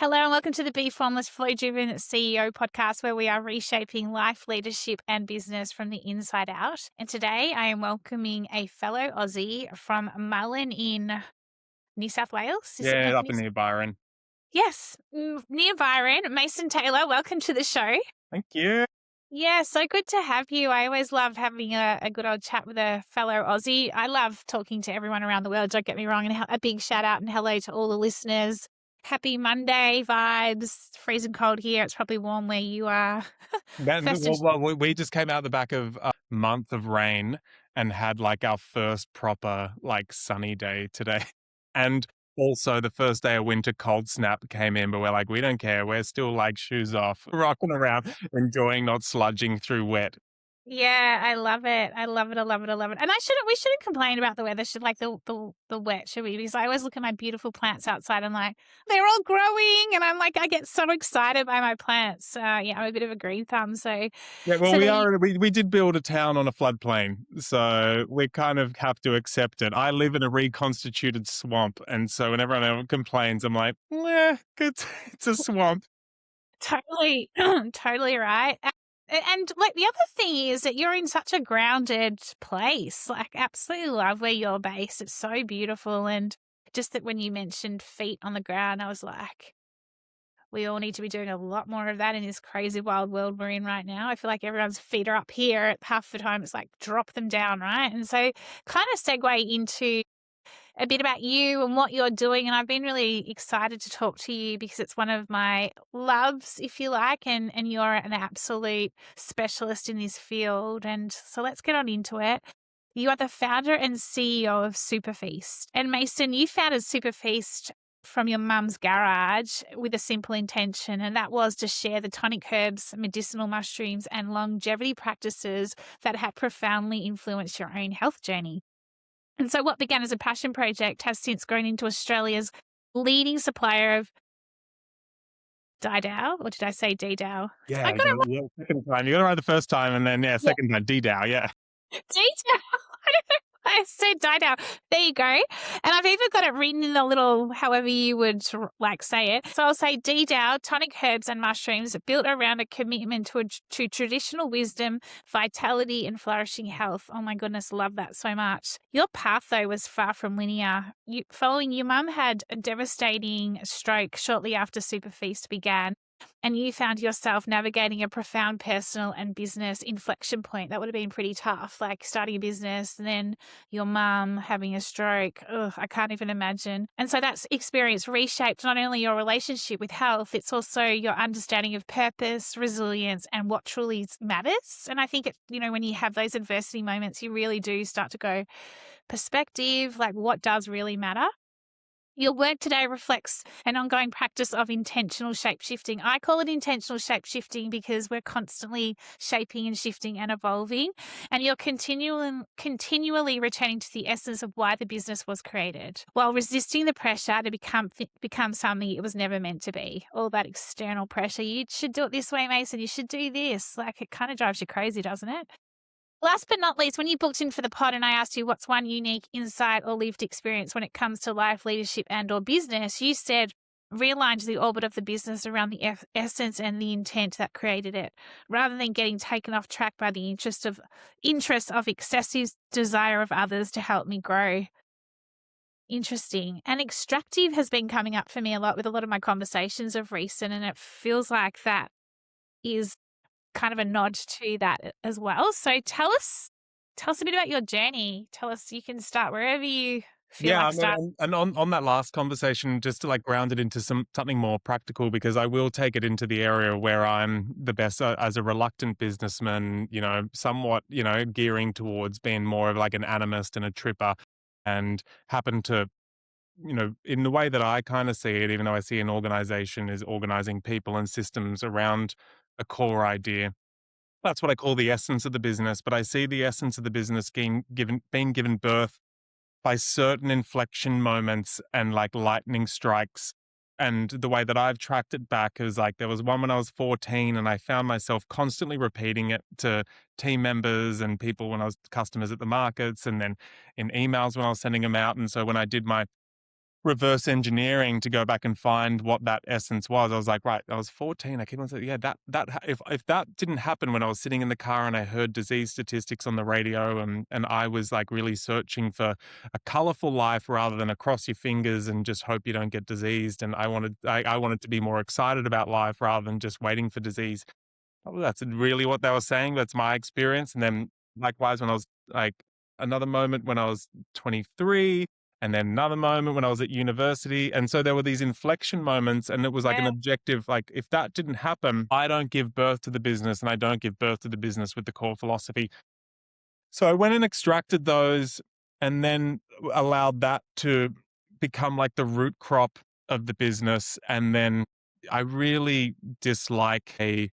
Hello and welcome to the Be Formless Flow Driven CEO podcast, where we are reshaping life, leadership, and business from the inside out. And today I am welcoming a fellow Aussie from Mullen in New South Wales. Is it Yeah, up in near Byron. Yes, near Byron. Mason Taylor, welcome to the show. Thank you. Yeah, so good to have you. I always love having a good old chat with a fellow Aussie. I love talking to everyone around the world, don't get me wrong. And a big shout out and hello to all the listeners. Happy Monday vibes. Freezing cold here. It's probably warm where you are. We just came out the back of a month of rain and had like our first proper like sunny day today. And also the first day of winter cold snap came in, but we're like, we don't care. We're still like shoes off, rocking around, enjoying not sludging through wet. Yeah, I love it. I love it. I love it. I love it. And we shouldn't complain about the weather. Should like the wet, should we? Because I always look at my beautiful plants outside and like they're all growing, and I'm like I get so excited by my plants. Yeah, I'm a bit of a green thumb. So Yeah, well, so we did build a town on a floodplain, so we kind of have to accept it. I live in a reconstituted swamp, and so whenever anyone complains, I'm like, it's a swamp. totally, totally right. And like the other thing is that you're in such a grounded place. Like, absolutely love where you're based. It's so beautiful. And just that when you mentioned feet on the ground, I was like, we all need to be doing a lot more of that in this crazy wild world we're in right now. I feel like everyone's feet are up here. Half the time it's like drop them down, right? And so kind of segue into a bit about you and what you're doing. And I've been really excited to talk to you because it's one of my loves, if you like, and you're an absolute specialist in this field. And so let's get on into it. You are the founder and CEO of SuperFeast. And Mason, you founded SuperFeast from your mum's garage with a simple intention, and that was to share the tonic herbs, medicinal mushrooms, and longevity practices that had profoundly influenced your own health journey. And so what began as a passion project has since grown into Australia's leading supplier of DIDAO, or did I say DDAO? I Yeah, got it second time. You got it right the first time, and then right. second time, D-Dow, yeah. DDAO. I don't know why I said DIDAO. There you go. And I've even got it written in the little, however you would like say it. So I'll say DDAO, tonic herbs and mushrooms built around a commitment to traditional wisdom, vitality and flourishing health. Oh my goodness, love that so much. Your path though was far from linear. Following your mum had a devastating stroke shortly after SuperFeast began, and you found yourself navigating a profound personal and business inflection point. That would have been pretty tough, like starting a business and then your mum having a stroke. Ugh, I can't even imagine. And so that experience reshaped not only your relationship with health, it's also your understanding of purpose, resilience, and what truly matters. And I think, when you have those adversity moments, you really do start to go perspective, like what does really matter. Your work today reflects an ongoing practice of intentional shape-shifting. I call it intentional shape-shifting because we're constantly shaping and shifting and evolving, and you're continually returning to the essence of why the business was created, while resisting the pressure to become something it was never meant to be. All that external pressure. You should do it this way, Mason. You should do this. Like, it kind of drives you crazy, doesn't it? Last but not least, when you booked in for the pod and I asked you what's one unique insight or lived experience when it comes to life, leadership and or business, you said realigned the orbit of the business around the essence and the intent that created it, rather than getting taken off track by the interest of excessive desire of others to help me grow. Interesting. And extractive has been coming up for me a lot with a lot of my conversations of recent, and it feels like that is kind of a nod to that as well. So tell us a bit about your journey. Tell us, you can start wherever you feel Yeah, like I starting. mean, and on that last conversation, just to like ground it into something more practical, because I will take it into the area where I'm the best as a reluctant businessman, somewhat, gearing towards being more of like an animist and a tripper, and happen to, in the way that I kind of see it, even though I see an organization is organizing people and systems around a core idea. That's what I call the essence of the business, but I see the essence of the business being given birth by certain inflection moments and like lightning strikes. And the way that I've tracked it back is like there was one when I was 14 and I found myself constantly repeating it to team members and people when I was customers at the markets, and then in emails when I was sending them out. And so when I did my reverse engineering to go back and find what that essence was. I was like, right, I was 14. I keep on saying, yeah, if that didn't happen when I was sitting in the car and I heard disease statistics on the radio, and I was like really searching for a colorful life rather than a cross your fingers and just hope you don't get diseased. And I wanted to be more excited about life rather than just waiting for disease. Oh, that's really what they were saying. That's my experience. And then likewise, when I was like another moment when I was 23, and then another moment when I was at university. And so there were these inflection moments, and it was like an Yeah. objective, like if that didn't happen, I don't give birth to the business, and I don't give birth to the business with the core philosophy. So I went and extracted those and then allowed that to become like the root crop of the business. And then I really dislike a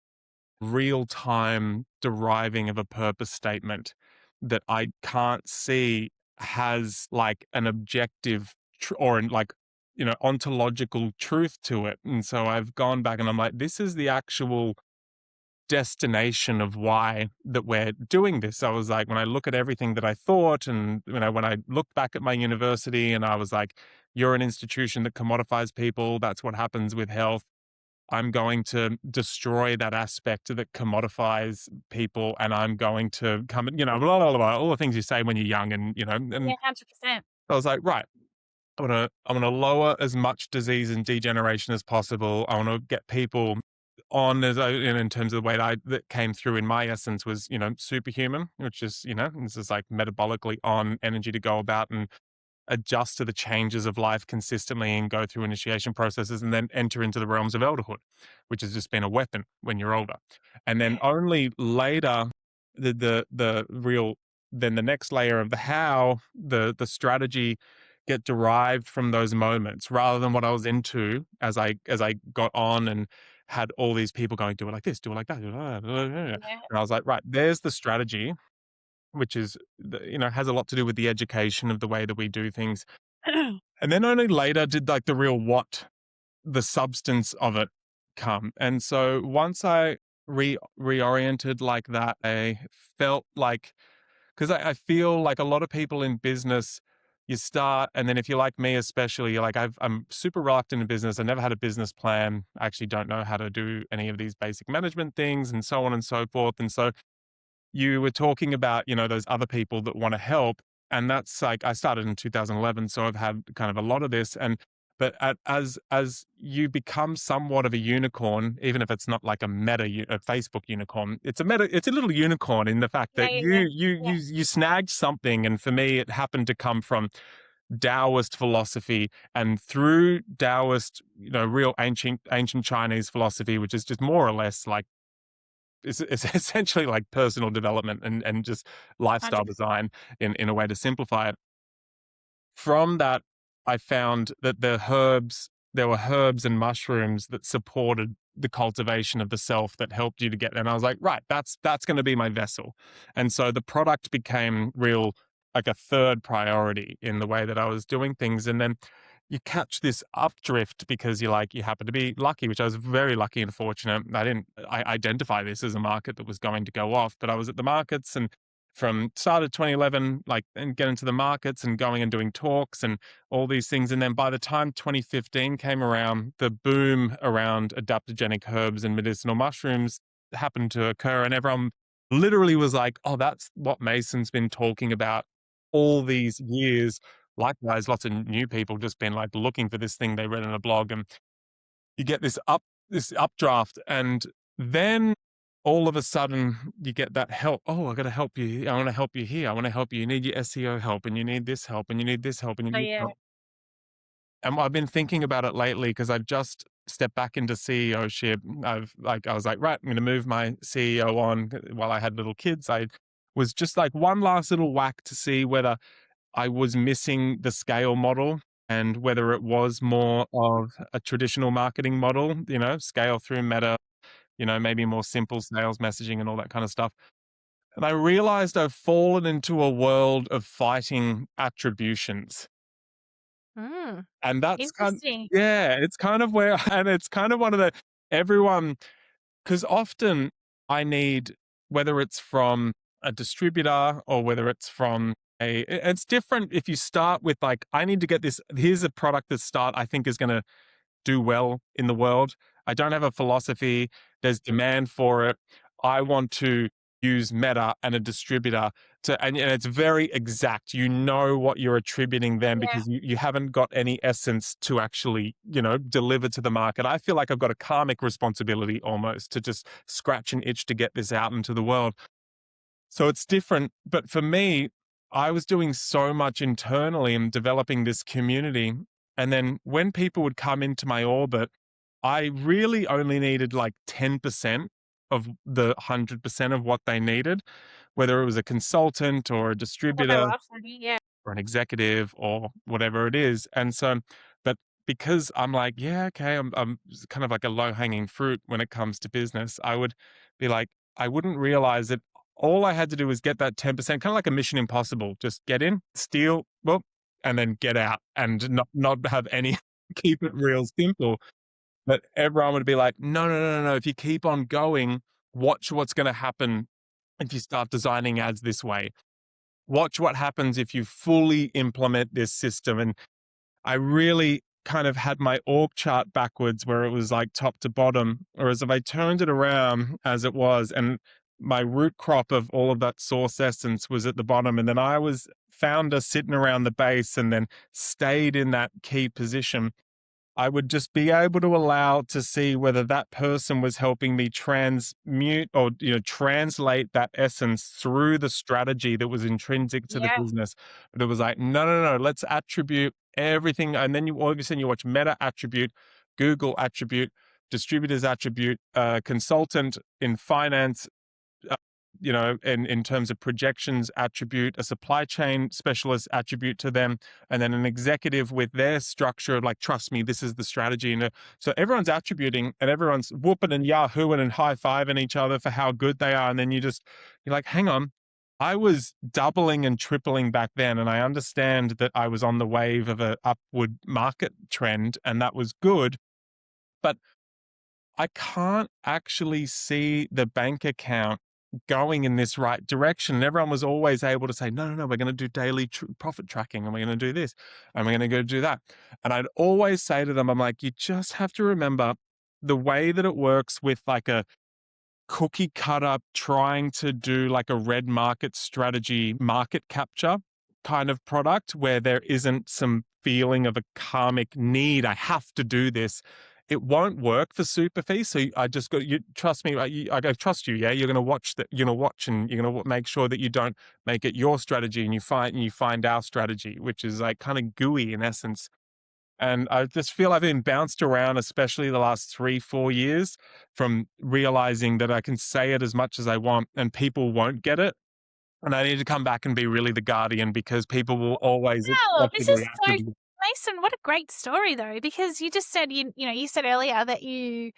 real time deriving of a purpose statement that I can't see has like an objective or in like, ontological truth to it. And so I've gone back and I'm like, this is the actual destination of why that we're doing this. I was like, when I look at everything that I thought, and when I looked back at my university, and I was like, you're an institution that commodifies people. That's what happens with health. I'm going to destroy that aspect that commodifies people, and I'm going to come, blah, blah, blah, all the things you say when you're young, and Yeah, 100%. I was like, right, I'm gonna lower as much disease and degeneration as possible. I want to get people on in terms of the way that came through in my essence was, superhuman, which is, this is like metabolically on energy to go about and adjust to the changes of life consistently and go through initiation processes and then enter into the realms of elderhood, which has just been a weapon when you're older. And then only later, the real, then the next layer of the how, the strategy get derived from those moments rather than what I was into as I got on and had all these people going, do it like this, do it like that. Yeah. And I was like, right, there's the strategy, which is, has a lot to do with the education of the way that we do things. And then only later did like the real what, the substance of it come. And so once I reoriented like that, I felt like, because I feel like a lot of people in business, you start, and then if you're like me, especially, you're like, I'm super reluctant in business. I never had a business plan. I actually don't know how to do any of these basic management things and so on and so forth. And so you were talking about, those other people that want to help. And that's like, I started in 2011. So I've had kind of a lot of this. As you become somewhat of a unicorn, even if it's not like a Facebook unicorn, it's a little unicorn in the fact Yeah, that yeah, yeah. you snagged something. And for me, it happened to come from Taoist philosophy, and through Taoist, real ancient Chinese philosophy, which is just more or less like, it's essentially like personal development and just lifestyle 100%. design in a way to simplify it. From that, I found that there were herbs and mushrooms that supported the cultivation of the self that helped you to get there. And I was like, right, that's going to be my vessel. And so the product became real, like a third priority in the way that I was doing things. And then you catch this updrift because you happen to be lucky, which I was very lucky and fortunate. I identify this as a market that was going to go off, but I was at the markets and from started 2011, like, and get into the markets and going and doing talks and all these things. And then by the time 2015 came around, the boom around adaptogenic herbs and medicinal mushrooms happened to occur. And everyone literally was like, oh, that's what Mason's been talking about all these years. Likewise, lots of new people just been like looking for this thing they read in a blog, and you get this updraft, and then all of a sudden you get that help. Oh, I got to help you. I want to help you here. I want to help you. You need your SEO help, and you need this help, and you need this help, and you Oh, need yeah. help. And I've been thinking about it lately because I've just stepped back into CEOship. I was like, right, I'm going to move my CEO on while I had little kids. I was just like one last little whack to see whether I was missing the scale model and whether it was more of a traditional marketing model, scale through Meta, maybe more simple sales messaging and all that kind of stuff. And I realized I've fallen into a world of fighting attributions. Mm, And that's interesting. yeah, it's kind of where, and it's kind of one of the, everyone, because often I need, whether it's from a distributor or whether it's from It's different if you start with like, I need to get this. Here's a product that start I think is going to do well in the world. I don't have a philosophy. There's demand for it. I want to use Meta and a distributor and it's very exact. You know what you're attributing them Yeah. because you haven't got any essence to actually, deliver to the market. I feel like I've got a karmic responsibility almost to just scratch an itch to get this out into the world. So it's different. But for me, I was doing so much internally and developing this community. And then when people would come into my orbit, I really only needed like 10% of the 100% of what they needed, whether it was a consultant or a What they distributor were offering you, yeah. or an executive or whatever it is. And so, but because I'm like, yeah, okay, I'm kind of like a low hanging fruit when it comes to business, I would be like, I wouldn't realize that all I had to do was get that 10%, kind of like a mission impossible, just get in, steal, well, and then get out and not have any, keep it real simple. But everyone would be like, no, no, no, no, no. If you keep on going, watch what's going to happen if you start designing ads this way. Watch what happens if you fully implement this system. And I really kind of had my org chart backwards where it was like top to bottom, or as if I turned it around as it was, and my root crop of all of that source essence was at the bottom. And then I was founder sitting around the base and then stayed in that key position. I would just be able to allow to see whether that person was helping me transmute or translate that essence through the strategy that was intrinsic to the Yeah. business. But it was like, no, no, no, let's attribute everything. And then you all of a sudden you watch Meta attribute, Google attribute, distributors attribute, consultant in finance, uh, in terms of projections attribute, a supply chain specialist attribute to them, and then an executive with their structure of like, trust me, this is the strategy. And so everyone's attributing and everyone's whooping and yahooing and high-fiving each other for how good they are. And then you're like, hang on. I was doubling and tripling back then, and I understand that I was on the wave of an upward market trend, and that was good. But I can't actually see the bank account going in this right direction. And everyone was always able to say, no, no, no, we're going to do daily profit tracking and we're going to do this and we're going to go do that. And I'd always say to them, I'm like, you just have to remember the way that it works with like a cookie cutter trying to do like a red market strategy, market capture kind of product where there isn't some feeling of a karmic need. I have to do this. It won't work for SuperFeast. So I just got you trust me. I go trust you. Yeah, you're going to watch that. You're going to watch and you're going to make sure that you don't make it your strategy, and you find our strategy, which is like kind of gooey in essence. And I just feel I've been bounced around, especially the last 3-4 years, from realizing that I can say it as much as I want and people won't get it. And I need to come back and be really the guardian because people will always Wow, expect this me to is react so with me. Mason, what a great story though, because you just said you said earlier that you're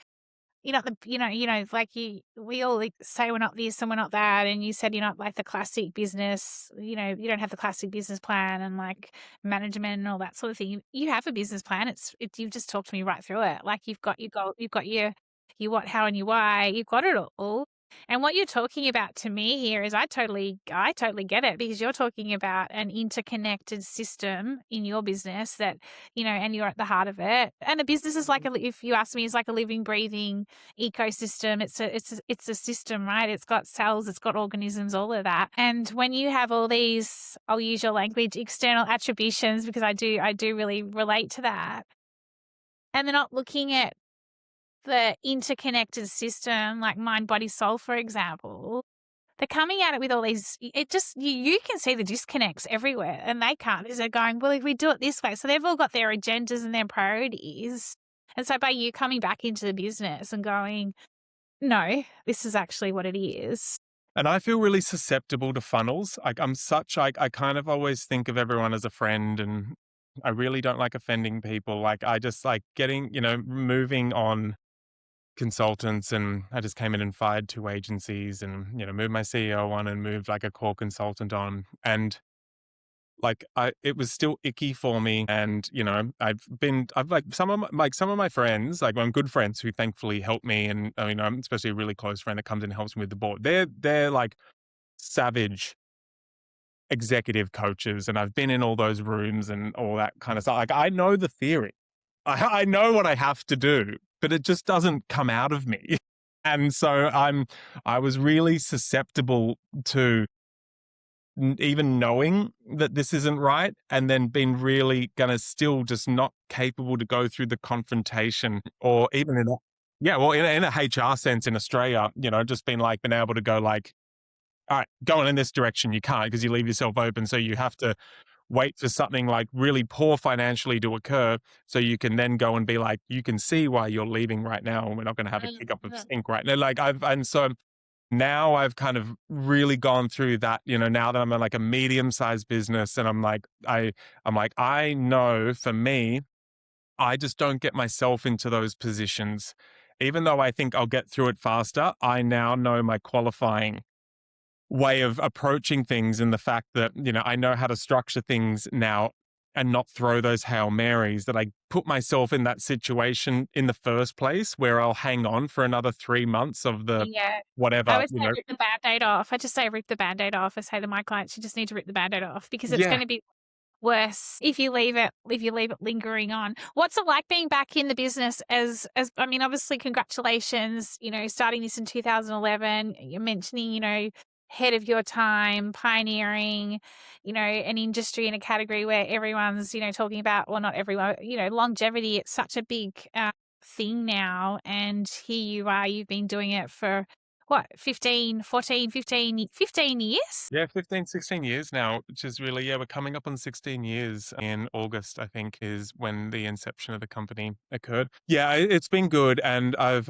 not the like we all like say we're not this and we're not that, and you said you're not like the classic business, you don't have the classic business plan and like management and all that sort of thing. You have a business plan. You've just talked me right through it. Like you've got your goal, you've got your what, how, and your why. You've got it all. And what you're talking about to me here is I totally get it, because you're talking about an interconnected system in your business that, and you're at the heart of it. And the business is like, if you ask me, is like a living, breathing ecosystem. It's a system, right? It's got cells, it's got organisms, all of that. And when you have all these, I'll use your language, external attributions, because I do really relate to that. And they're not looking at the interconnected system, like mind, body, soul, for example. They're coming at it with all these, it just, you can see the disconnects everywhere, and they can't, because they're going, well, if we do it this way. So they've all got their agendas and their priorities. And so by you coming back into the business and going, no, this is actually what it is. And I feel really susceptible to funnels. Like I kind of always think of everyone as a friend, and I really don't like offending people. Like I just like getting, moving on consultants, and I just came in and fired 2 agencies and, moved my CEO on and moved like a core consultant on. And like it was still icky for me. And, I've like some of my friends, like I'm good friends who thankfully help me. And I mean, I'm especially a really close friend that comes in and helps me with the board. They're like savage executive coaches, and I've been in all those rooms and all that kind of stuff. Like, I know the theory. I know what I have to do, but it just doesn't come out of me. And so I was really susceptible to even knowing that this isn't right, and then being really gonna still just not capable to go through the confrontation, or even in a yeah, well, in a HR sense in Australia, just being like, been able to go like, all right, going in this direction, you can't because you leave yourself open. So you have to wait for something like really poor financially to occur, so you can then go and be like, you can see why you're leaving right now, and we're not going to have a kick up of Mhm. stink right now. Like and so now I've kind of really gone through that. Now that I'm in like a medium-sized business, and I'm like, I know for me, I just don't get myself into those positions. Even though I think I'll get through it faster, I now know my qualifying way of approaching things, and the fact that, I know how to structure things now and not throw those Hail Marys, that I put myself in that situation in the first place where I'll hang on for another 3 months of the Yeah. I whatever, always say rip the Band-Aid off. I just say rip the Band-Aid off. I say to my clients, you just need to rip the Band-Aid off because it's yeah. gonna be worse if you leave it lingering on. What's it like being back in the business as I mean, obviously congratulations, starting this in 2011. You're mentioning, ahead of your time, pioneering, an industry in a category where everyone's, talking about, well, not everyone, longevity. It's such a big thing now. And here you are, you've been doing it for what, 15, 14, 15 years? Yeah, 15, 16 years now, which is really, yeah, we're coming up on 16 years in August, I think, is when the inception of the company occurred. Yeah, it's been good. And I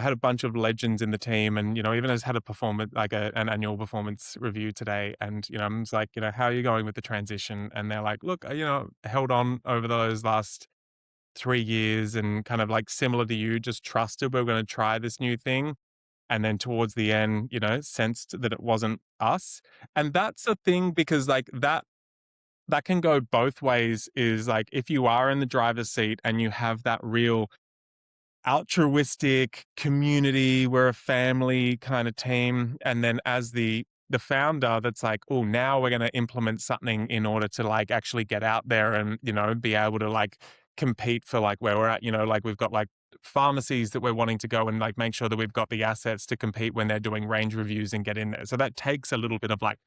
had a bunch of legends in the team, and, even as had a performance, like an annual performance review today. And, I'm just like, how are you going with the transition? And they're like, look, held on over those last 3 years, and kind of like similar to you, just trusted we're going to try this new thing. And then towards the end, sensed that it wasn't us. And that's a thing, because like that can go both ways. Is like, if you are in the driver's seat and you have that real altruistic community, we're a family kind of team, and then as the founder, that's like, oh, now we're going to implement something in order to like actually get out there and, be able to like compete for like where we're at. Like we've got like pharmacies that we're wanting to go and like make sure that we've got the assets to compete when they're doing range reviews and get in there. So that takes a little bit of like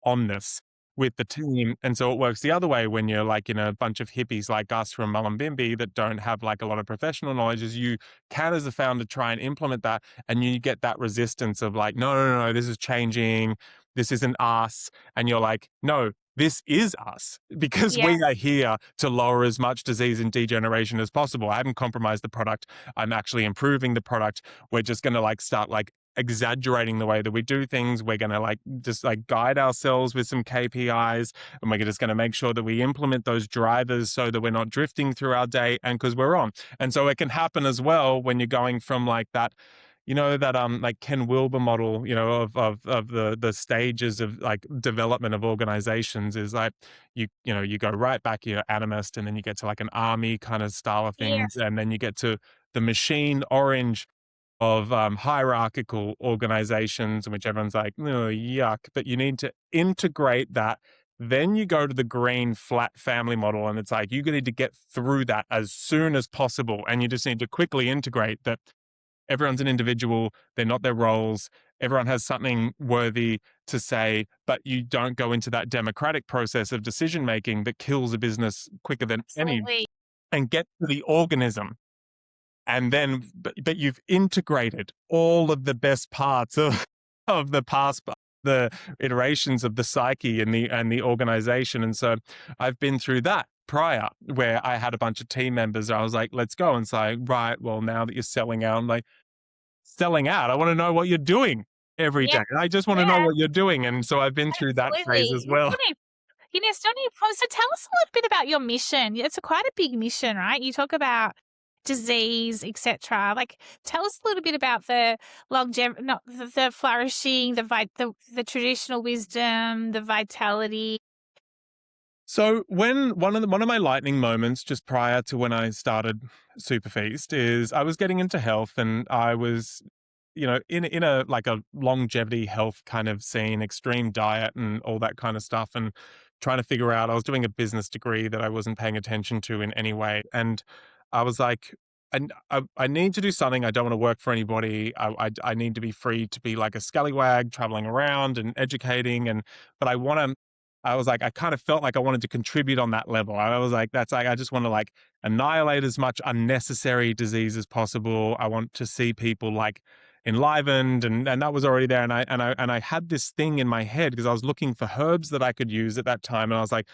onness with the team. And so it works the other way when you're like, a bunch of hippies like us from Mullumbimby that don't have like a lot of professional knowledge. Is you can, as a founder, try and implement that, and you get that resistance of like, no, no, no, no, this is changing, this isn't us. And you're like, no, this is us, because Yeah. we are here to lower as much disease and degeneration as possible. I haven't compromised the product. I'm actually improving the product. We're just going to like start like exaggerating the way that we do things. We're going to like just like guide ourselves with some KPIs, and we're just going to make sure that we implement those drivers so that we're not drifting through our day, and because we're on. And so it can happen as well when you're going from like that, that like Ken Wilber model, of the stages of like development of organizations, is like you go right back, you're animist, and then you get to like an army kind of style of things, Yes. and then you get to the machine orange of hierarchical organizations, in which everyone's like, oh, yuck, but you need to integrate that. Then you go to the green flat family model, and it's like you need to get through that as soon as possible, and you just need to quickly integrate that everyone's an individual, they're not their roles, everyone has something worthy to say, but you don't go into that democratic process of decision making that kills a business quicker than any, Absolutely. and get to the organism. And then, but you've integrated all of the best parts of of the past, the iterations of the psyche and the organization. And so I've been through that prior, where I had a bunch of team members. I was like, let's go. And say, right, well, now that you're selling out, I'm like, selling out, I want to know what you're doing every Yeah. day. I just want to know Yeah. what you're doing. And so I've been through that phase Absolutely. as well. Still need so tell us a little bit about your mission. It's a quite a big mission, right? You talk about disease, etc. Like, tell us a little bit about the longevity, not the flourishing, the traditional wisdom, the vitality. So when one of my lightning moments just prior to when I started SuperFeast is I was getting into health, and I was in a like a longevity health kind of scene, extreme diet and all that kind of stuff, and trying to figure out, I was doing a business degree that I wasn't paying attention to in any way. And I was like, I need to do something. I don't want to work for anybody. I need to be free to be like a scallywag traveling around and educating. But I was like, I kind of felt like I wanted to contribute on that level. I was like, that's like, I just want to like annihilate as much unnecessary disease as possible. I want to see people like enlivened, and that was already there. And I had this thing in my head because I was looking for herbs that I could use at that time. And I was like,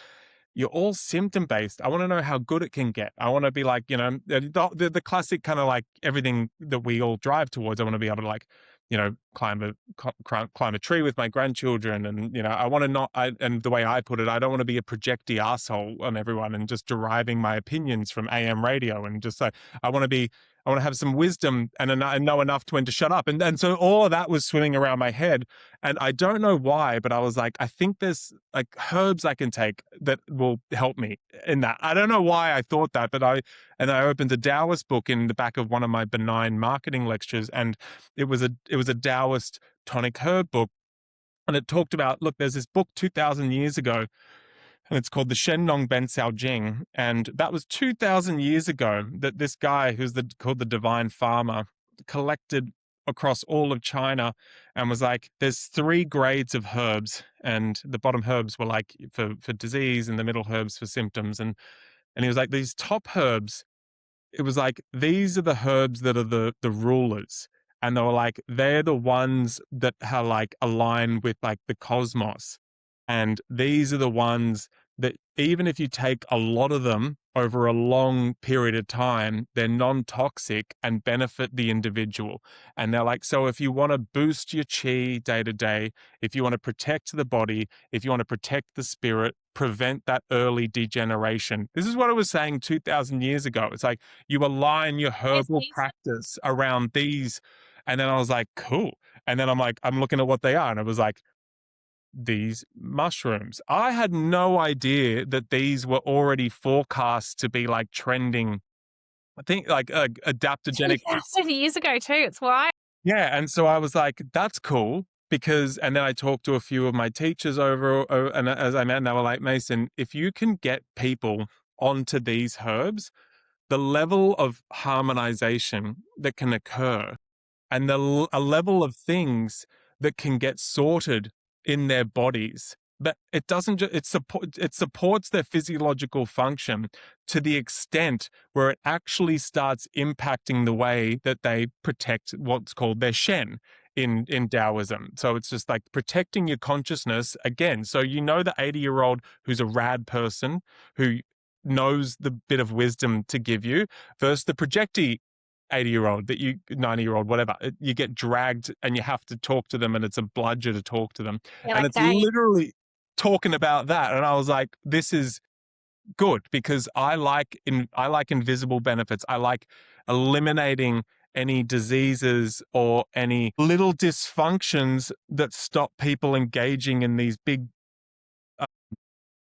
you're all symptom based. I want to know how good it can get. I want to be like, the classic kind of like everything that we all drive towards. I want to be able to like, climb a tree with my grandchildren. And, I want to and the way I put it, I don't want to be a projecty asshole on everyone and just deriving my opinions from AM radio. And just like, I want to have some wisdom and know enough to when to shut up. And so all of that was swimming around my head. And I don't know why, but I was like, I think there's like herbs I can take that will help me in that. I don't know why I thought that, but I opened a Taoist book in the back of one of my benign marketing lectures, and it was a Taoist tonic herb book. And it talked about, look, there's this book 2,000 years ago, and it's called the Shen Jing. And that was 2,000 years ago that this guy who's called the Divine Farmer collected across all of China and was like, there's 3 grades of herbs, and the bottom herbs were like for disease and the middle herbs for symptoms. And he was like, these top herbs, it was like, these are the herbs that are the rulers. And they were like, they're the ones that are like aligned with like the cosmos. And these are the ones that even if you take a lot of them over a long period of time, they're non-toxic and benefit the individual. And they're like, so if you want to boost your chi day to day, if you want to protect the body, if you want to protect the spirit, prevent that early degeneration. This is what I was saying 2,000 years ago. It's like you align your herbal practice around these. And then I was like, cool. And then I'm like, I'm looking at what they are. And it was like, these mushrooms. I had no idea that these were already forecast to be like trending. I think like adaptogenic. 2,000 years ago too. It's why. Yeah. And so I was like, that's cool and then I talked to a few of my teachers and as I met, and they were like, Mason, if you can get people onto these herbs, the level of harmonization that can occur and a level of things that can get sorted in their bodies. But it doesn't just, it supports their physiological function to the extent where it actually starts impacting the way that they protect what's called their Shen in Taoism. So it's just like protecting your consciousness again. So the 80-year-old who's a rad person who knows the bit of wisdom to give you versus the projecty 80-year-old 90-year-old, whatever, you get dragged and you have to talk to them and it's a bludger to talk to them. Yeah, and like it's literally talking about that. And I was like, this is good because I like invisible benefits. I like eliminating any diseases or any little dysfunctions that stop people engaging in these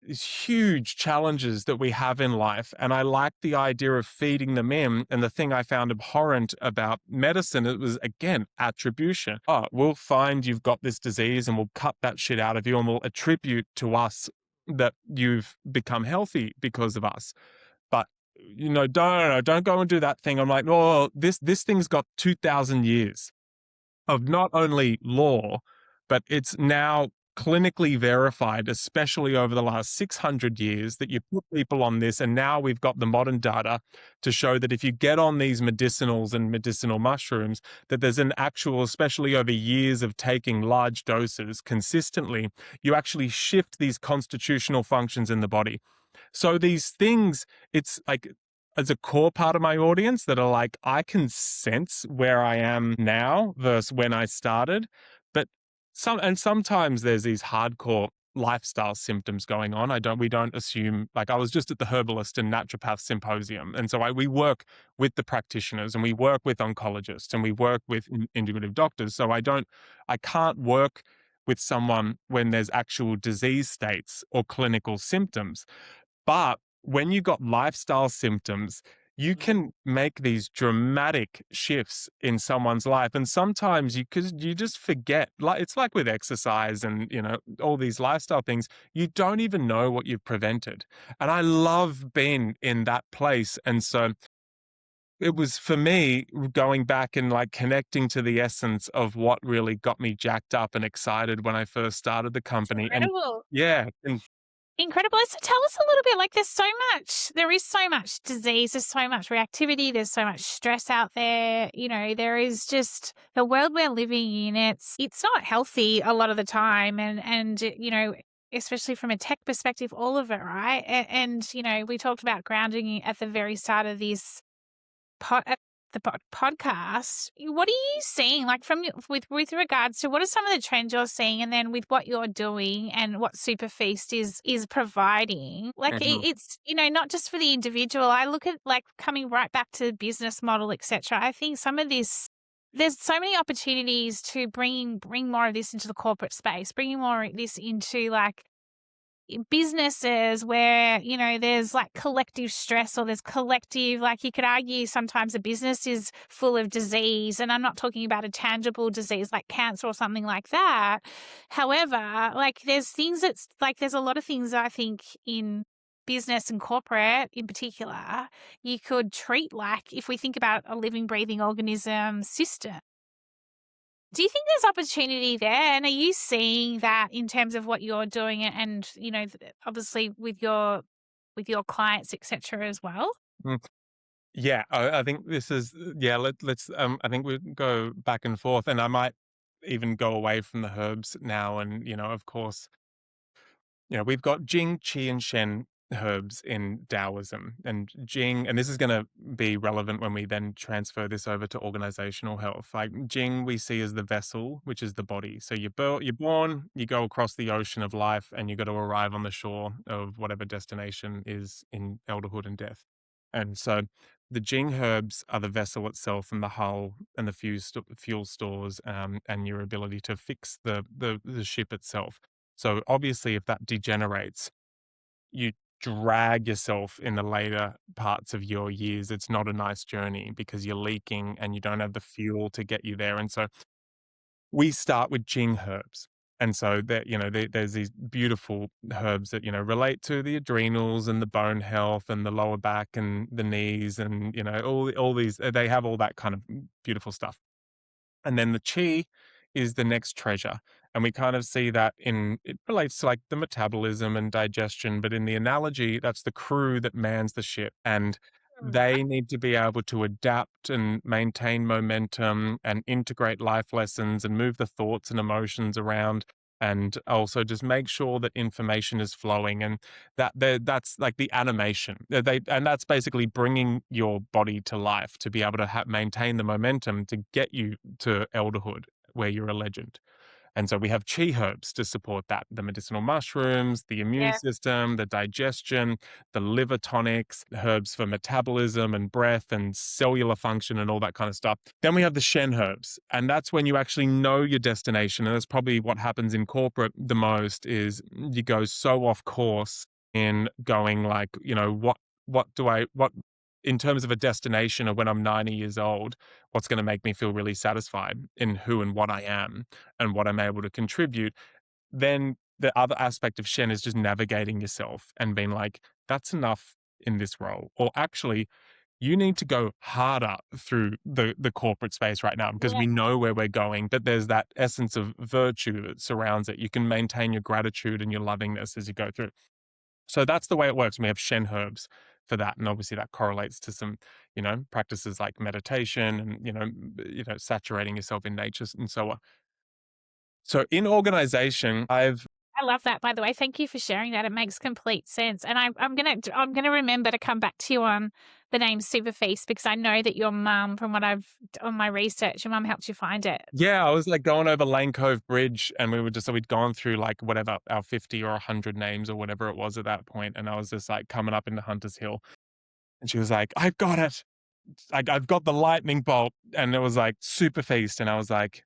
huge challenges that we have in life. And I like the idea of feeding them in. And the thing I found abhorrent about medicine, it was, again, attribution. Oh, we'll find you've got this disease and we'll cut that shit out of you and we'll attribute to us that you've become healthy because of us. But, don't go and do that thing. I'm like, oh, this thing's got 2,000 years of not only law, but it's now clinically verified, especially over the last 600 years, that you put people on this. And now we've got the modern data to show that if you get on these medicinals and medicinal mushrooms, that there's an actual, especially over years of taking large doses consistently, you actually shift these constitutional functions in the body. So these things, it's like, as a core part of my audience that are like, I can sense where I am now versus when I started. But sometimes there's these hardcore lifestyle symptoms going on. We don't assume, like I was just at the herbalist and naturopath symposium. And so we work with the practitioners and we work with oncologists and we work with integrative doctors. So I can't work with someone when there's actual disease states or clinical symptoms. But when you got lifestyle symptoms, you can make these dramatic shifts in someone's life. And sometimes cause you just forget, like it's like with exercise and, all these lifestyle things, you don't even know what you've prevented. And I love being in that place. And so it was for me going back and like connecting to the essence of what really got me jacked up and excited when I first started the It's company. And incredible. yeah, and Incredible. So tell us a little bit, like there is so much disease, there's so much reactivity, there's so much stress out there. There is just the world we're living in. It's not healthy a lot of the time. Especially from a tech perspective, all of it, right? We talked about grounding at the very start of this podcast. What are you seeing, like with regards to what are some of the trends you're seeing, and then with what you're doing and what SuperFeast is providing? Like Mhm. it's not just for the individual. I look at like coming right back to the business model, etc. I think some of this. There's so many opportunities to bring more of this into the corporate space, bringing more of this into like businesses where there's like collective stress, or there's collective, like you could argue sometimes a business is full of disease, and I'm not talking about a tangible disease like cancer or something like that. However, like there's a lot of things I think in business and corporate in particular you could treat, like if we think about a living breathing organism system. Do you think there's opportunity there? And are you seeing that in terms of what you're doing and obviously with your clients, et cetera, as well? Mm. Yeah, I think this is yeah, let's I think we go back and forth, and I might even go away from the herbs now. And of course, we've got Jing, Qi, and Shen herbs in Taoism. And Jing, and this is going to be relevant when we then transfer this over to organizational health. Like Jing, we see as the vessel, which is the body. So you're born, you go across the ocean of life, and you got to arrive on the shore of whatever destination is in elderhood and death. And so the Jing herbs are the vessel itself and the hull and the fuel stores, and your ability to fix the ship itself. So obviously, if that degenerates, you drag yourself in the later parts of your years. It's not a nice journey because you're leaking and you don't have the fuel to get you there. And so we start with Jing herbs. And so that, there's these beautiful herbs that, relate to the adrenals and the bone health and the lower back and the knees and, all these, they have all that kind of beautiful stuff. And then the chi is the next treasure. And we kind of see that it relates to like the metabolism and digestion, but in the analogy, that's the crew that mans the ship. And Right. they need to be able to adapt and maintain momentum and integrate life lessons and move the thoughts and emotions around. And also just make sure that information is flowing and that's like the animation. And that's basically bringing your body to life to be able to maintain the momentum to get you to elderhood where you're a legend. And so we have chi herbs to support that, the medicinal mushrooms, the immune Yeah. system, the digestion, the liver tonics, herbs for metabolism and breath and cellular function and all that kind of stuff. Then we have the Shen herbs, and that's when you actually know your destination. And that's probably what happens in corporate the most is you go so off course in going like, what in terms of a destination of when I'm 90 years old, what's going to make me feel really satisfied in who and what I am and what I'm able to contribute. Then the other aspect of Shen is just navigating yourself and being like, that's enough in this role. Or actually, you need to go harder through the corporate space right now because Yeah. we know where we're going, but there's that essence of virtue that surrounds it. You can maintain your gratitude and your lovingness as you go through. So that's the way it works. We have Shen herbs for that. And obviously that correlates to some, practices like meditation and, saturating yourself in nature and so on. So in organization, I love that, by the way. Thank you for sharing that. It makes complete sense. And I'm gonna remember to come back to you on the name SuperFeast, because I know that your mum, from what I've on my research, your mum helped you find it. yeah, I was like going over Lane Cove Bridge and we'd gone through like whatever our 50 or 100 names or whatever it was at that point. And I was just like coming up into Hunter's Hill and she was like, I've got it. I've got the lightning bolt. And it was like SuperFeast. And I was like,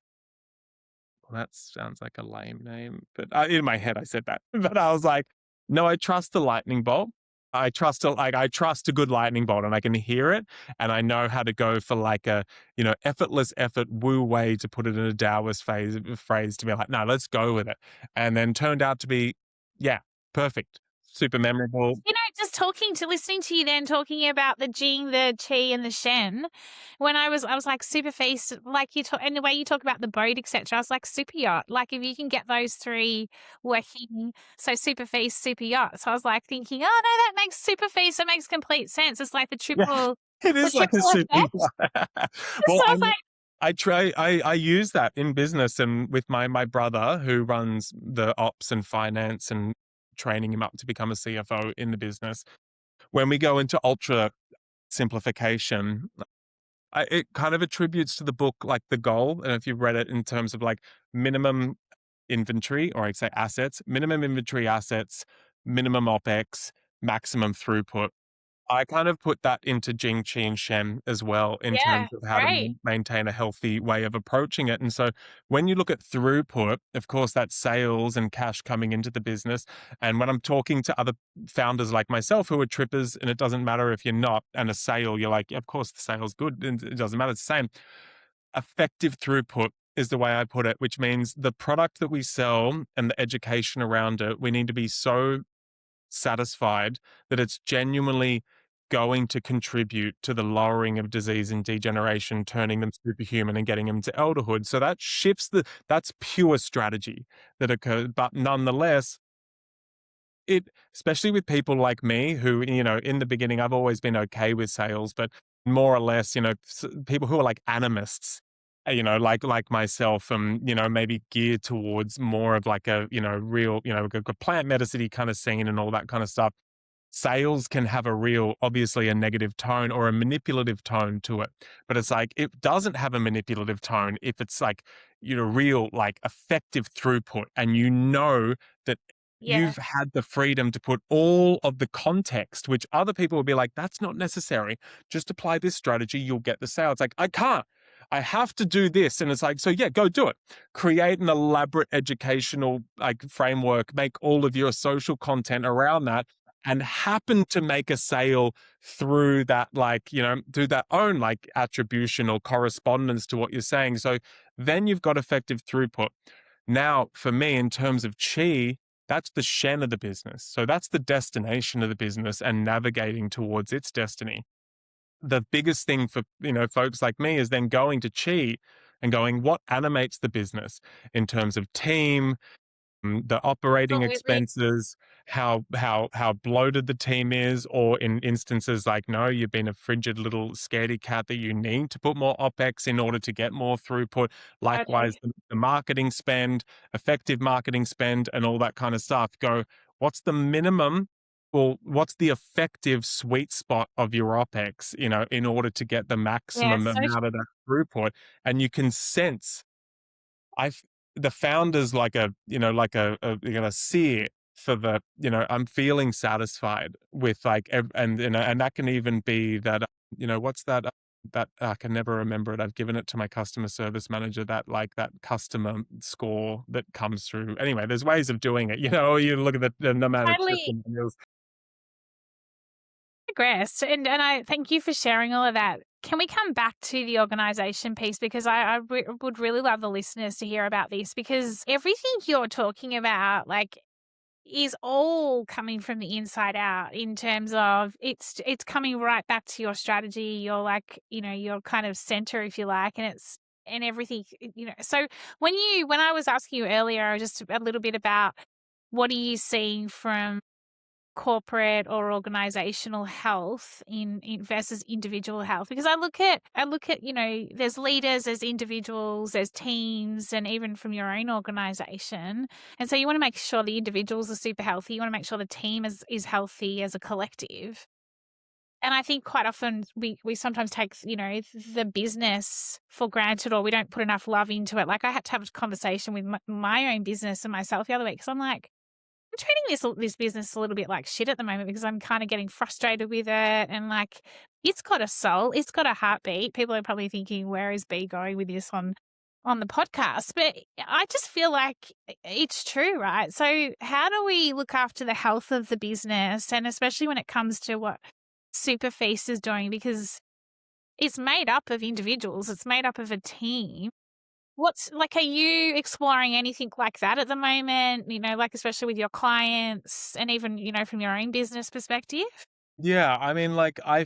well, that sounds like a lame name. But in my head, I said that. But I was like, no, I trust the lightning bolt. I trust a good lightning bolt, and I can hear it, and I know how to go for like a, effortless effort Wu Wei, to put it in a Taoist phrase, to be like, no, let's go with it. And then turned out to be, yeah, perfect. Super memorable. Just listening to you then talking about the Jing, the Qi, and the Shen. When I was like super feast, like you talk, and the way you talk about the boat, etc. I was like super yacht. Like if you can get those three working, so super feast, super yacht. So I was like thinking, oh no, that makes super feast. That makes complete sense. It's like Yeah, it the is like a triple super effect. well, So I was like, I use that in business and with my brother who runs the ops and finance and training him up to become a CFO in the business. When we go into ultra simplification, it kind of attributes to the book like the goal. And if you've read it in terms of like minimum inventory, or I'd say assets, minimum inventory assets, minimum OPEX, maximum throughput. I kind of put that into Jing, Qi, and Shen as well in yeah, terms of how to great. maintain a healthy way of approaching it. And so when you look at throughput, of course, that's sales and cash coming into the business. And when I'm talking to other founders like myself who are trippers, and it doesn't matter if you're not, and a sale, you're like, yeah, of course, the sale's good. And it doesn't matter. It's the same. Effective throughput is the way I put it, which means the product that we sell and the education around it, we need to be so satisfied that it's genuinely going to contribute to the lowering of disease and degeneration, turning them superhuman and getting them to elderhood. So that shifts that's pure strategy that occurs. But nonetheless, it, especially with people like me who, in the beginning, I've always been okay with sales, but more or less, people who are like animists, like myself, maybe geared towards more of like a, real, a plant medicine kind of scene and all that kind of stuff. Sales can have a real, obviously a negative tone or a manipulative tone to it. But it's like, it doesn't have a manipulative tone if it's like, real, like effective throughput. And that Yeah, you've had the freedom to put all of the context, which other people will be like, that's not necessary. Just apply this strategy, you'll get the sale. It's like, I can't. I have to do this. And it's like, so yeah, go do it. Create an elaborate educational like framework, make all of your social content around that, and happen to make a sale through that, like, through that own like attribution or correspondence to what you're saying. So then you've got effective throughput. Now, for me, in terms of chi, that's the Shen of the business. So that's the destination of the business and navigating towards its destiny. The biggest thing for, folks like me is then going to chi and going, what animates the business in terms of team, the operating absolutely. expenses, how bloated the team is, or in instances like, no, you've been a frigid little scaredy cat that you need to put more OpEx in order to get more throughput. Likewise, Totally. the marketing spend, effective marketing spend, and all that kind of stuff. Go, what's the minimum? Well, what's the effective sweet spot of your OpEx, in order to get the Yeah, maximum so amount of that throughput? And you can sense I've the founder's like see it for the, I'm feeling satisfied with like, and that can even be that, what's that, that I can never remember it. I've given it to my customer service manager, that like that customer score that comes through. Anyway, there's ways of doing it, you look at the amount of totally testimonials. digress, and I thank you for sharing all of that. Can we come back to the organization piece? Because I would really love the listeners to hear about this, because everything you're talking about, like, is all coming from the inside out in terms of it's coming right back to your strategy, your like, your kind of center, if you like, and everything, So when I was asking you earlier just a little bit about what are you seeing from corporate or organizational health in versus individual health, because I look at there's leaders, there's individuals, there's teams, and even from your own organization, and so you want to make sure the individuals are super healthy, you want to make sure the team is healthy as a collective. And I think quite often we sometimes take, the business for granted, or we don't put enough love into it. Like I had to have a conversation with my own business and myself the other week, because I'm like, I'm treating this business a little bit like shit at the moment, because I'm kind of getting frustrated with it, and like, it's got a soul, it's got a heartbeat. People are probably thinking, where is B going with this on on the podcast, but I just feel like it's true, right? So how do we look after the health of the business, and especially when it comes to what SuperFeast is doing, because it's made up of individuals, it's made up of a team. What's like, are you exploring anything like that at the moment? Like especially with your clients and even, from your own business perspective? Yeah, I mean, like, I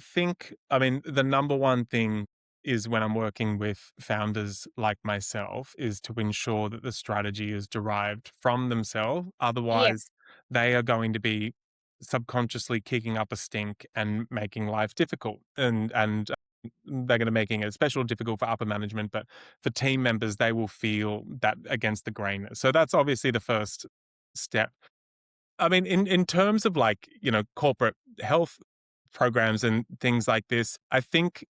mean, the number one thing is when I'm working with founders like myself is to ensure that the strategy is derived from themselves. Otherwise, Yes. they are going to be subconsciously kicking up a stink and making life difficult. And they're going to making it especially difficult for upper management, but for team members, they will feel that against the grain. So that's obviously the first step. I mean, in terms of like, corporate health programs and things like this, I think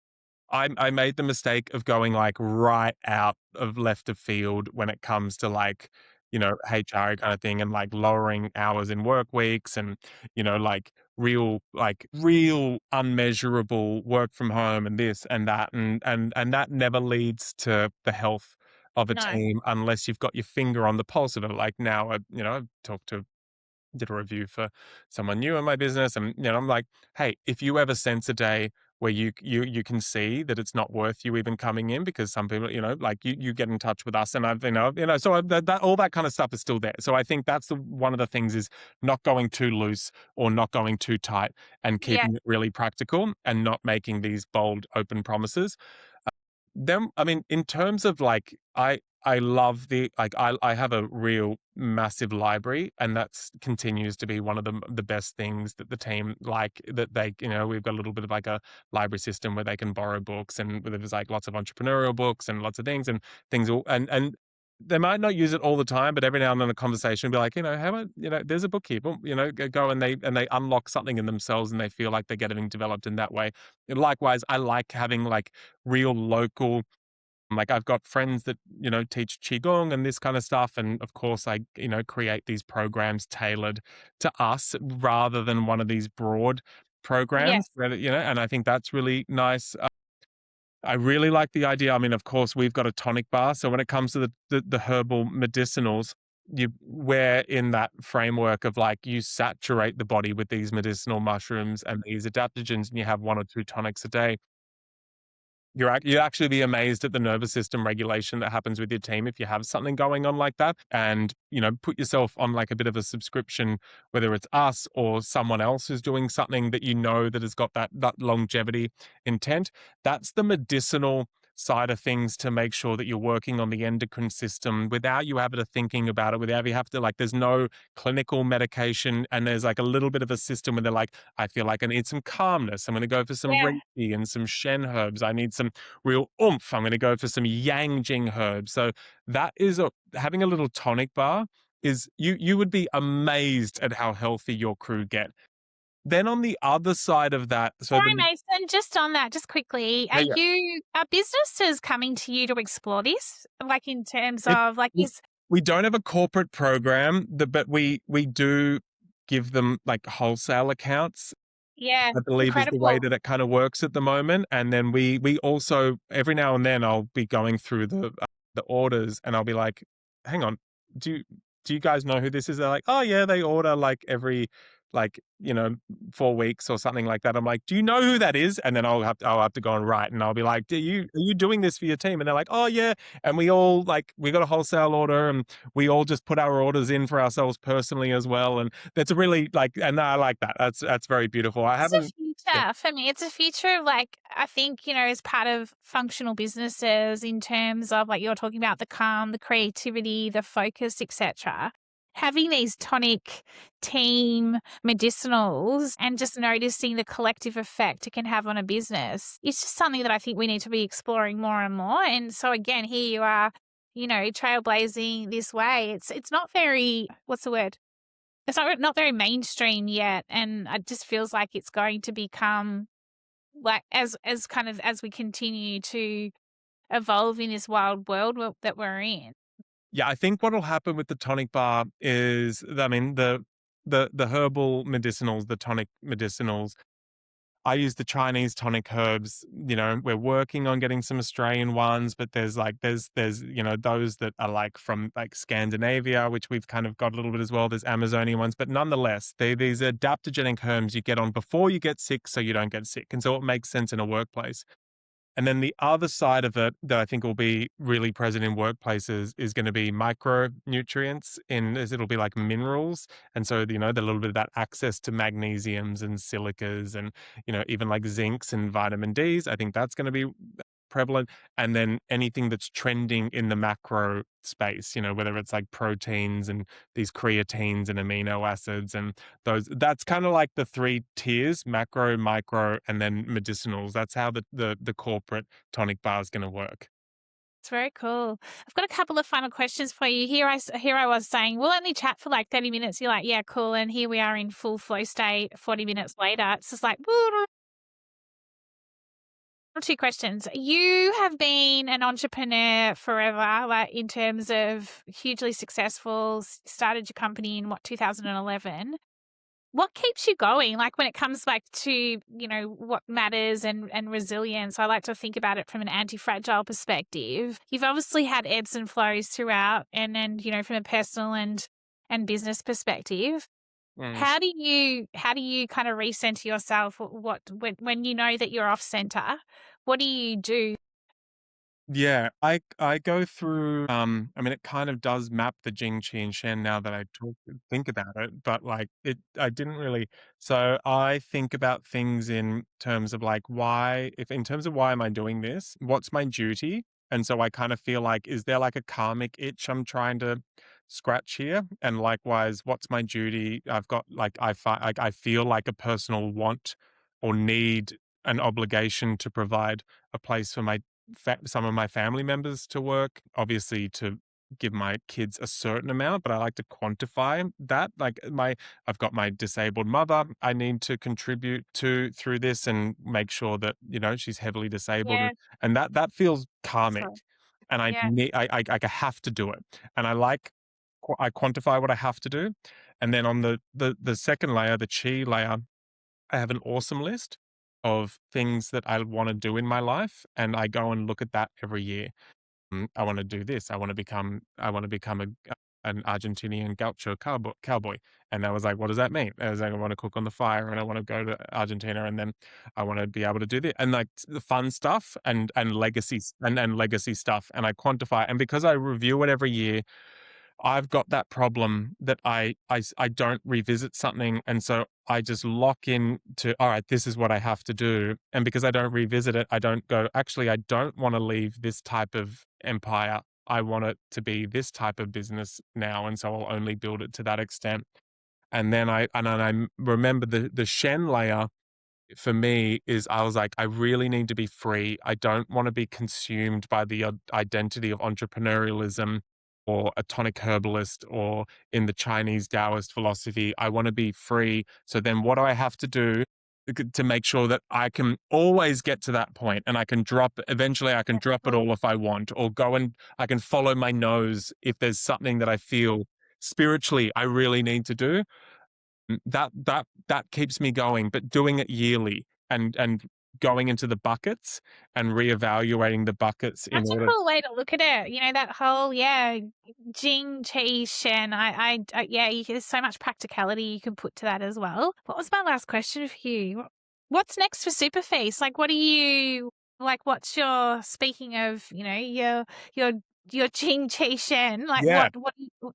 I made the mistake of going like right out of left of field when it comes to like, HR kind of thing and like lowering hours in work weeks and, like real unmeasurable work from home and this and that. And that never leads to the health of a No. team unless you've got your finger on the pulse of it. Like now, I've talked to did a review for someone new in my business, and I'm like, hey, if you ever sense a day where you can see that it's not worth you even coming in, because some people, like you get in touch with us, and I've so that all that kind of stuff is still there. So I think that's one of the things is not going too loose or not going too tight, and Yeah. keeping it really practical and not making these bold open promises. Then, I mean, in terms of like, I love I have a real massive library, and that's continues to be one of the best things that the team like that they we've got a little bit of like a library system where they can borrow books, and where there's like lots of entrepreneurial books and lots of things and things and they might not use it all the time, but every now and then a conversation will be like, how about, there's a book here, boom, go and they unlock something in themselves and they feel like they're getting developed in that way. And likewise, I like having like real local, like I've got friends that, teach Qigong and this kind of stuff. And of course, I, create these programs tailored to us rather than one of these broad programs Yes. where, and I think that's really nice. I really like the idea. I mean, of course, we've got a tonic bar. So when it comes to the herbal medicinals, we're in that framework of like you saturate the body with these medicinal mushrooms and these adaptogens, and you have one or two tonics a day. You'd actually be amazed at the nervous system regulation that happens with your team if you have something going on like that. And, put yourself on like a bit of a subscription, whether it's us or someone else who's doing something that that has got that longevity intent. That's the medicinal side of things, to make sure that you're working on the endocrine system without you having to thinking about it, without you have to like, there's no clinical medication, and there's like a little bit of a system where they're like, I feel like I need some calmness. I'm going to go for some Yeah. Reiki and some Shen herbs. I need some real oomph. I'm going to go for some Jing herbs. So that is having a little tonic bar is you would be amazed at how healthy your crew get. Then on the other side of that, so Sorry, Mason, just on that, just quickly, yeah, yeah. are businesses coming to you to explore this? Like in terms It, of like, is we don't have a corporate program, but we do give them like wholesale accounts, yeah, I believe is the way incredible. that it kind of works at the moment. And then we also every now and then I'll be going through the orders, and I'll be like, "Hang on, do you, do you guys know who this is?" They're like, "Oh yeah, they order like every like 4 weeks or something like that." I'm like, "Do you know who that is?" And then I'll have to go and write, and I'll be like, Are you doing this for your team?" And they're like, "Oh yeah." And we all like we got a wholesale order, and we all just put our orders in for ourselves personally as well. And that's a really like, and I like that. That's very beautiful. I It's the haven't. Yeah. future for me. It's a future of like, I think, as part of functional businesses in terms of like you're talking about the calm, the creativity, the focus, etc. Having these tonic team medicinals and just noticing the collective effect it can have on a business. It's just something that I think we need to be exploring more and more. And so again, here you are, trailblazing this way. It's not very, what's the word? It's not very mainstream yet, and it just feels like it's going to become like as kind of as we continue to evolve in this wild world that we're in. Yeah, I think what'll happen with the tonic bar is, I mean, the herbal medicinals, the tonic medicinals, I use the Chinese tonic herbs. We're working on getting some Australian ones, but there's those that are like from like Scandinavia, which we've kind of got a little bit as well. There's Amazonian ones, but nonetheless, these adaptogenic herbs you get on before you get sick, so you don't get sick, and so it makes sense in a workplace. And then the other side of it that I think will be really present in workplaces is going to be micronutrients in as it'll be like minerals. And so, the little bit of that access to magnesiums and silicas and, even like zincs and vitamin Ds. I think that's going to be prevalent. And then anything that's trending in the macro space, whether it's like proteins and these creatines and amino acids and that's kind of like the three tiers: macro, micro, and then medicinals. That's how the corporate tonic bar is going to work. It's very cool. I've got a couple of final questions for you. Here I was saying we'll only chat for like 30 minutes. You're like, yeah, cool. And here we are in full flow state 40 minutes later. It's just like, two questions. You have been an entrepreneur forever, like in terms of hugely successful, started your company in 2011. What keeps you going? Like when it comes back to, what matters and resilience, I like to think about it from an anti-fragile perspective. You've obviously had ebbs and flows throughout and from a personal and business perspective. Mm. How do you kind of recenter yourself? When you know that you're off center, what do you do? Yeah, I go through, I mean, it kind of does map the Jing, Qi, and Shen now that I think about it, but like I didn't really. So I think about things in terms of like if in terms of why am I doing this? What's my duty? And so I kind of feel like, is there like a karmic itch I'm trying to scratch here? And likewise, what's my duty? I've got like I feel like a personal want or need, an obligation to provide a place for some of my family members to work, obviously to give my kids a certain amount, but I like to quantify that. Like I've got my disabled mother I need to contribute to through this and make sure that, she's heavily disabled. Yeah, And that feels karmic. so And I yeah, need, I have to do it. And I quantify what I have to do. And then on the second layer, the chi layer, I have an awesome list of things that I want to do in my life, and I go and look at that every year. I want to do this. I want to become an Argentinian gaucho cowboy. And I was like, what does that mean? I was like, I want to cook on the fire, and I want to go to Argentina, and then I want to be able to do this and like the fun stuff and legacy and legacy stuff. And I quantify, and because I review it every year, I've got that problem that I don't revisit something, and so I just lock in to, all right, this is what I have to do. And because I don't revisit it, I don't go, actually, I don't want to leave this type of empire. I want it to be this type of business now, and so I'll only build it to that extent. And then I remember the Shen layer for me is, I was like, I really need to be free. I don't want to be consumed by the identity of entrepreneurialism or a tonic herbalist or in the Chinese Taoist philosophy. I want to be free. So then what do I have to do to make sure that I can always get to that point and eventually I can drop it cool. all if I want, or go and I can follow my nose if there's something that I feel spiritually I really need to do. That keeps me going, but doing it yearly and going into the buckets and reevaluating the buckets in That's a order. cool way to look at it. That whole, yeah, Jing, Qi, Shen. Yeah, there's so much practicality you can put to that as well. What was my last question for you? What's next for SuperFeast? Like, what's speaking of, your, your Jing, Qi, Shen, like Yeah.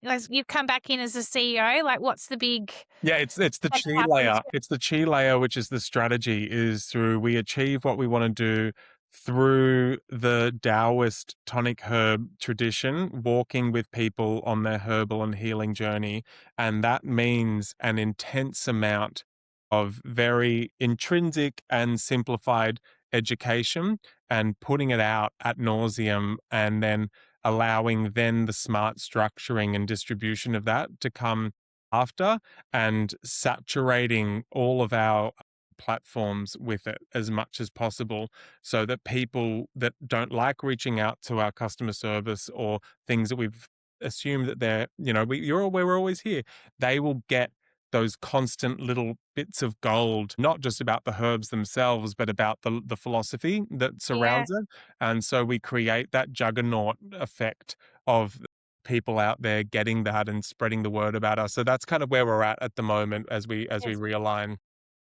as you've come back in as a CEO, like what's the big, Yeah, it's the what chi happens? layer. It's the chi layer, which is the strategy, is through we achieve what we want to do through the Taoist tonic herb tradition, walking with people on their herbal and healing journey. And that means an intense amount of very intrinsic and simplified education and putting it out at nauseum, and then allowing then the smart structuring and distribution of that to come after, and saturating all of our platforms with it as much as possible, so that people that don't like reaching out to our customer service or things that we've assumed that they're, we're always here, they will get those constant little bits of gold, not just about the herbs themselves, but about the philosophy that Yeah. surrounds it. And so we create that juggernaut effect of people out there getting that and spreading the word about us. So that's kind of where we're at the moment as we Yes. realign.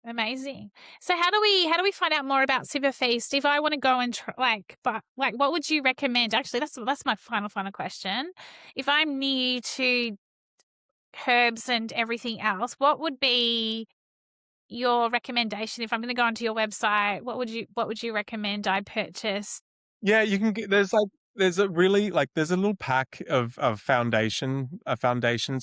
Amazing. So how do we find out more about Superfeast? If I want to go and like what would you recommend? Actually, that's my final question. If I'm new to herbs and everything else, what would be your recommendation if I'm going to go onto your website? What would you recommend I purchase? Yeah, you can get there's a really there's a little pack of foundations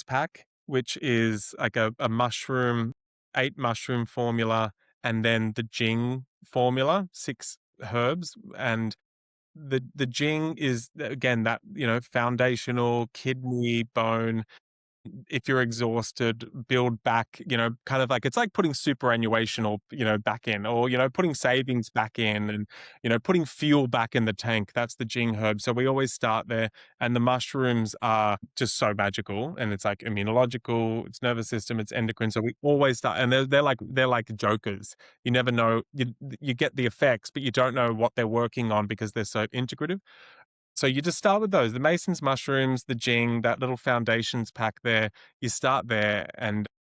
pack, which is like a mushroom 8 mushroom formula, and then the Jing formula, 6 herbs. And the Jing is, again, that, foundational kidney, bone, if you're exhausted, build back, kind of like it's like putting superannuation or, back in, or, putting savings back in, and, putting fuel back in the tank. That's the Jing herb. So we always start there. And the mushrooms are just so magical, and it's like immunological, it's nervous system, it's endocrine. So we always start, and they're like jokers. You never know. You get the effects, but you don't know what they're working on because they're so integrative. So you just start with those, the Mason's mushrooms, the Jing, that little foundations pack there. You start there,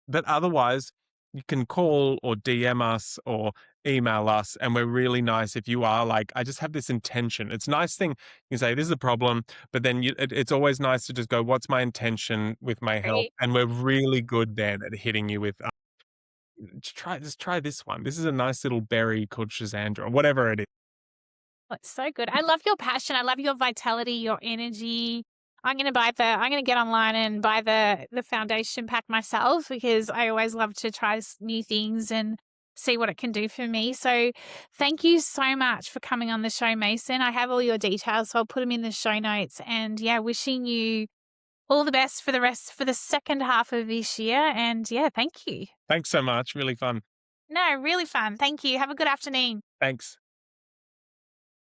but otherwise you can call or DM us or email us, and we're really nice if you are like, I just have this intention. It's a nice thing. You can say, this is a problem, but then it's always nice to just go, what's my intention with my help? Great. And we're really good then at hitting you with, just try this one. This is a nice little berry called Shazandra, or whatever it is. Oh, it's so good. I love your passion. I love your vitality, your energy. I'm gonna get online and buy the foundation pack myself because I always love to try new things and see what it can do for me. So thank you so much for coming on the show, Mason. I have all your details, so I'll put them in the show notes. And yeah, wishing you all the best for the second half of this year. And yeah, thank you. Thanks so much. Really fun. No, really fun. Thank you. Have a good afternoon. Thanks.